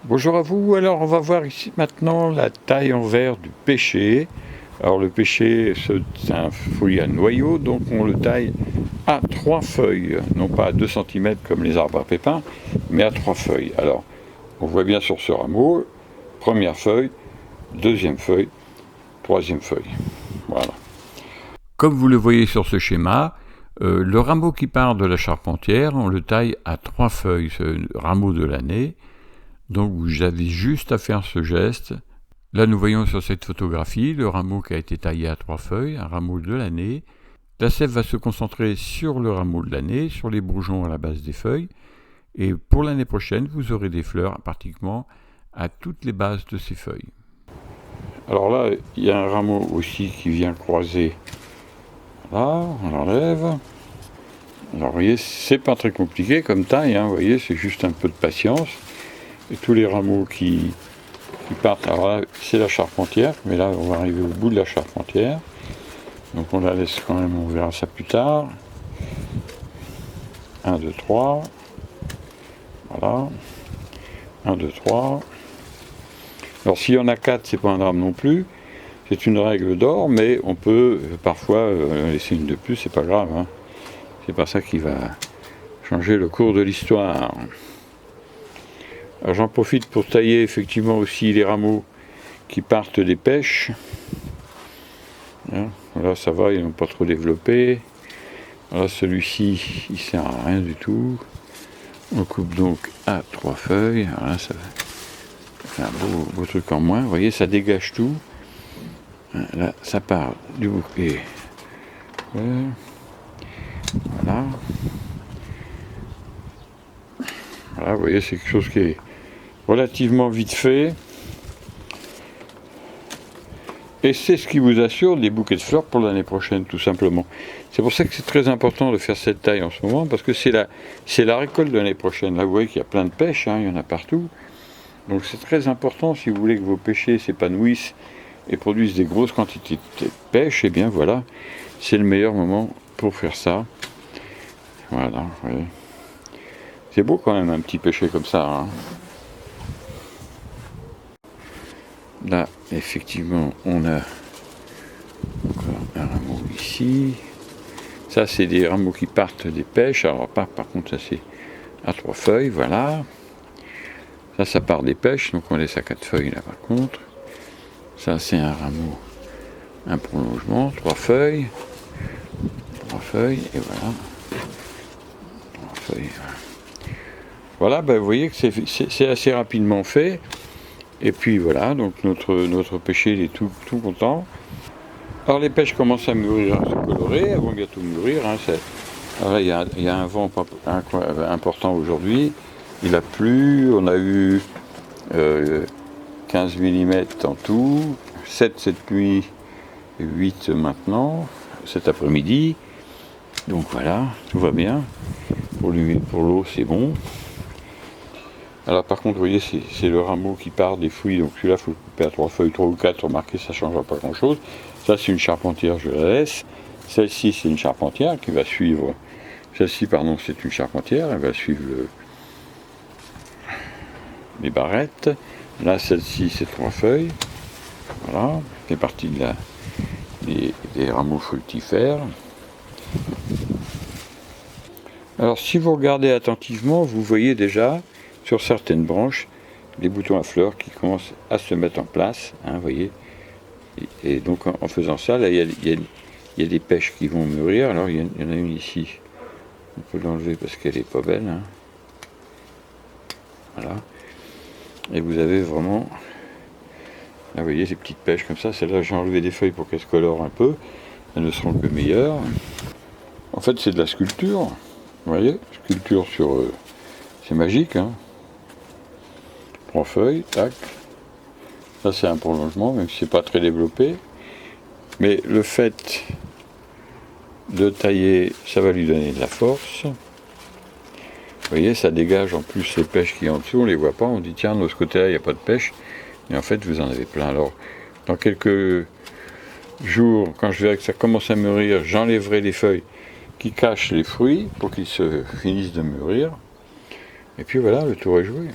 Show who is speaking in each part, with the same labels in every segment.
Speaker 1: Bonjour à vous, alors on va voir ici maintenant la taille en verre du pêcher. Alors le pêcher, c'est un fruit à noyau, donc on le taille à 3 feuilles, non pas à 2 cm comme les arbres à pépins, mais à 3 feuilles. Alors on voit bien sur ce rameau, première feuille, deuxième feuille, troisième feuille. Voilà. Comme vous le voyez sur ce schéma, le rameau qui part de la charpentière, on le taille à 3 feuilles, ce rameau de l'année. Donc vous avez juste à faire ce geste. Là nous voyons sur cette photographie le rameau qui a été taillé à 3 feuilles, un rameau de l'année. La sève va se concentrer sur le rameau de l'année, sur les bourgeons à la base des feuilles. Et pour l'année prochaine, vous aurez des fleurs pratiquement à toutes les bases de ces feuilles. Alors là, il y a un rameau aussi qui vient croiser. Là, on l'enlève. Alors vous voyez, c'est pas très compliqué comme taille, vous voyez, c'est juste un peu de patience. Et tous les rameaux qui partent, alors là, c'est la charpentière, mais là, on va arriver au bout de la charpentière. Donc on la laisse quand même, on verra ça plus tard. 1, 2, 3. Voilà. 1, 2, 3. Alors s'il y en a 4, c'est pas un drame non plus. C'est une règle d'or, mais on peut parfois laisser une de plus, c'est pas grave. C'est pas ça qui va changer le cours de l'histoire. Alors j'en profite pour tailler effectivement aussi les rameaux qui partent des pêches. Là ça va, ils n'ont pas trop développé. Là celui-ci il sert à rien du tout. On coupe donc à 3 feuilles. Voilà, ça fait un beau truc en moins. Vous voyez, ça dégage tout. Là ça part du bouquet. Voilà. Voilà, vous voyez, c'est quelque chose qui est relativement vite fait. Et c'est ce qui vous assure des bouquets de fleurs pour l'année prochaine, tout simplement. C'est pour ça que c'est très important de faire cette taille en ce moment, parce que c'est la récolte de l'année prochaine. Là, vous voyez qu'il y a plein de pêches, il y en a partout. Donc c'est très important, si vous voulez que vos pêchers s'épanouissent et produisent des grosses quantités de pêche, et bien voilà, c'est le meilleur moment pour faire ça. Voilà, vous voyez. C'est beau quand même un petit pêcher comme ça. Là, effectivement, on a encore un rameau ici. Ça, c'est des rameaux qui partent des pêches. Alors, par contre, ça, c'est à 3 feuilles, voilà. Ça part des pêches, donc on laisse à 4 feuilles, là, par contre. Ça, c'est un rameau, un prolongement, 3 feuilles. 3 feuilles, et voilà. 3 feuilles, voilà. Voilà, vous voyez que c'est assez rapidement fait. Et puis voilà, donc notre pêcher il est tout content. Alors les pêches commencent à mûrir, à se colorer, elles vont bientôt mûrir. Alors là, il y a un vent important aujourd'hui. Il a plu, on a eu 15 mm en tout, 7 cette nuit, 8 maintenant, cet après-midi. Donc voilà, tout va bien. Pour l'eau, c'est bon. Alors par contre, vous voyez, c'est le rameau qui part des fruits, donc celui-là, il faut le couper à 3 feuilles, 3 ou 4, remarquez, ça ne changera pas grand-chose. Ça, c'est une charpentière, je la laisse. Celle-ci, c'est une charpentière qui va suivre... Celle-ci, pardon, c'est une charpentière, elle va suivre les barrettes. Là, celle-ci, c'est 3 feuilles. Voilà, c'est parti des rameaux fructifères. Alors, si vous regardez attentivement, vous voyez déjà... sur certaines branches, les boutons à fleurs qui commencent à se mettre en place, vous voyez. Et donc en faisant ça, là, il y a des pêches qui vont mûrir. Alors il y en a une ici, on peut l'enlever parce qu'elle est pas belle. Voilà. Et vous avez vraiment, là, vous voyez ces petites pêches comme ça. Celle-là, j'ai enlevé des feuilles pour qu'elles se colorent un peu. Elles ne seront que meilleures. En fait, c'est de la sculpture. Vous voyez, sculpture sur... c'est magique, 3 feuilles, tac. Ça c'est un prolongement, même si c'est pas très développé. Mais le fait de tailler, ça va lui donner de la force. Vous voyez, ça dégage en plus les pêches qui sont en dessous, on les voit pas, on dit tiens, de ce côté-là, il n'y a pas de pêche. Mais en fait, vous en avez plein. Alors, dans quelques jours, quand je verrai que ça commence à mûrir, j'enlèverai les feuilles qui cachent les fruits pour qu'ils se finissent de mûrir. Et puis voilà, le tour est joué.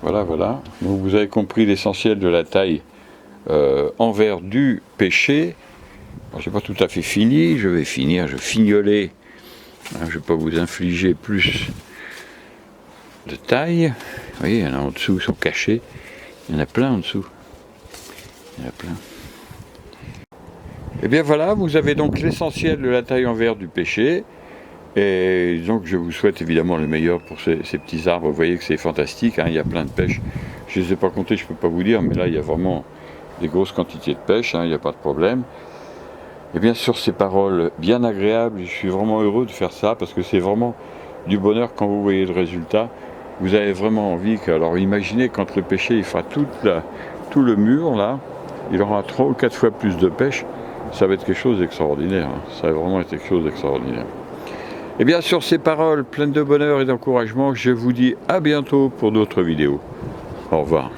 Speaker 1: Voilà, voilà. Donc vous avez compris l'essentiel de la taille envers du pêcher. Je n'ai pas tout à fait fini, je vais finir, je vais fignoler. Je ne vais pas vous infliger plus de taille. Vous voyez, il y en a en dessous, ils sont cachés. Il y en a plein en dessous. Il y en a plein. Et bien voilà, vous avez donc l'essentiel de la taille envers du pêcher. Et donc je vous souhaite évidemment le meilleur pour ces petits arbres. Vous voyez que c'est fantastique, hein, il y a plein de pêches. Je ne les ai pas comptés, je ne peux pas vous dire, mais là il y a vraiment des grosses quantités de pêche, hein, il n'y a pas de problème. Et bien sur ces paroles bien agréables, je suis vraiment heureux de faire ça parce que c'est vraiment du bonheur quand vous voyez le résultat. Vous avez vraiment envie que, alors imaginez quand le pêcher il fera tout le mur là, il aura 3 ou 4 fois plus de pêche, ça va être quelque chose d'extraordinaire, hein. Ça va vraiment être quelque chose d'extraordinaire. Et bien sur ces paroles pleines de bonheur et d'encouragement, je vous dis à bientôt pour d'autres vidéos. Au revoir.